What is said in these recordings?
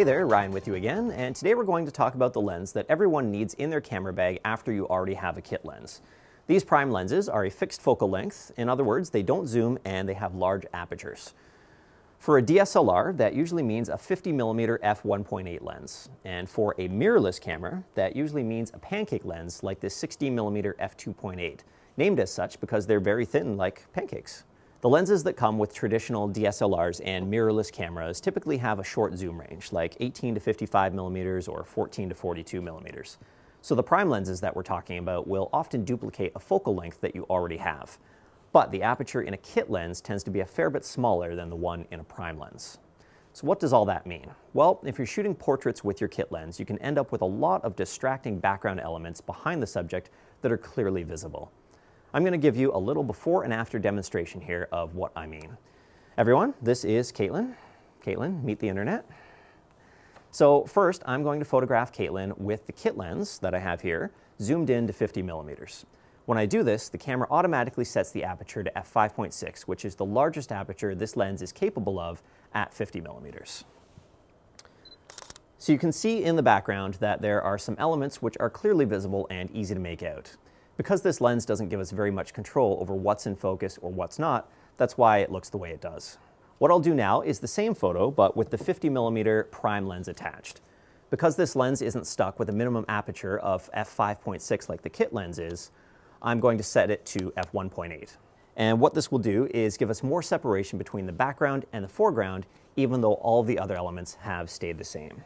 Hey there, Ryan with you again, and today we're going to talk about the lens that everyone needs in their camera bag after you already have a kit lens. These prime lenses are a fixed focal length. In other words, they don't zoom and they have large apertures. For a DSLR, that usually means a 50mm f1.8 lens. And for a mirrorless camera, that usually means a pancake lens like this 60mm f2.8, named as such because they're very thin like pancakes. The lenses that come with traditional DSLRs and mirrorless cameras typically have a short zoom range, like 18 to 55 millimeters or 14 to 42 millimeters. So the prime lenses that we're talking about will often duplicate a focal length that you already have. But the aperture in a kit lens tends to be a fair bit smaller than the one in a prime lens. So what does all that mean? Well, if you're shooting portraits with your kit lens, you can end up with a lot of distracting background elements behind the subject that are clearly visible. I'm going to give you a little before and after demonstration here of what I mean. Everyone, this is Caitlin. Caitlin, meet the internet. So first, I'm going to photograph Caitlin with the kit lens that I have here, zoomed in to 50 millimeters. When I do this, the camera automatically sets the aperture to f5.6, which is the largest aperture this lens is capable of at 50 millimeters. So you can see in the background that there are some elements which are clearly visible and easy to make out. Because this lens doesn't give us very much control over what's in focus or what's not, that's why it looks the way it does. What I'll do now is the same photo, but with the 50mm prime lens attached. Because this lens isn't stuck with a minimum aperture of f5.6 like the kit lens is, I'm going to set it to f1.8. And what this will do is give us more separation between the background and the foreground, even though all the other elements have stayed the same.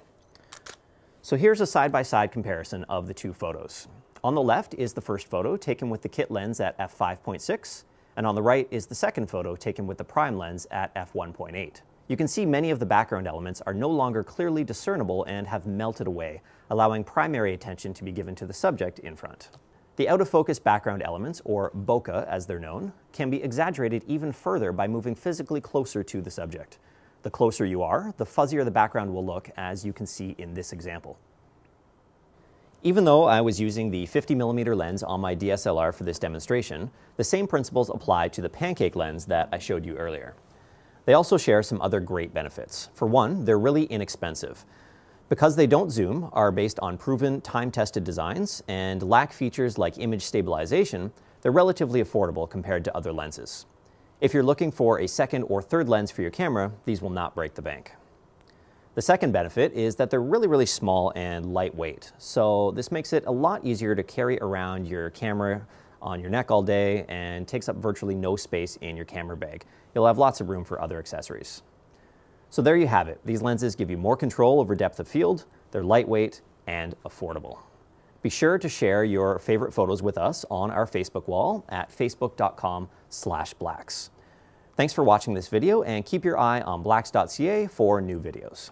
So here's a side-by-side comparison of the two photos. On the left is the first photo taken with the kit lens at f5.6, and on the right is the second photo taken with the prime lens at f1.8. You can see many of the background elements are no longer clearly discernible and have melted away, allowing primary attention to be given to the subject in front. The out-of-focus background elements, or bokeh as they're known, can be exaggerated even further by moving physically closer to the subject. The closer you are, the fuzzier the background will look, as you can see in this example. Even though I was using the 50mm lens on my DSLR for this demonstration, the same principles apply to the pancake lens that I showed you earlier. They also share some other great benefits. For one, they're really inexpensive. Because they don't zoom, are based on proven, time-tested designs, and lack features like image stabilization, they're relatively affordable compared to other lenses. If you're looking for a second or third lens for your camera, these will not break the bank. The second benefit is that they're really small and lightweight, so this makes it a lot easier to carry around your camera on your neck all day and takes up virtually no space in your camera bag. You'll have lots of room for other accessories. So there you have it. These lenses give you more control over depth of field, they're lightweight and affordable. Be sure to share your favorite photos with us on our Facebook wall at facebook.com/blacks. Thanks for watching this video, and keep your eye on blacks.ca for new videos.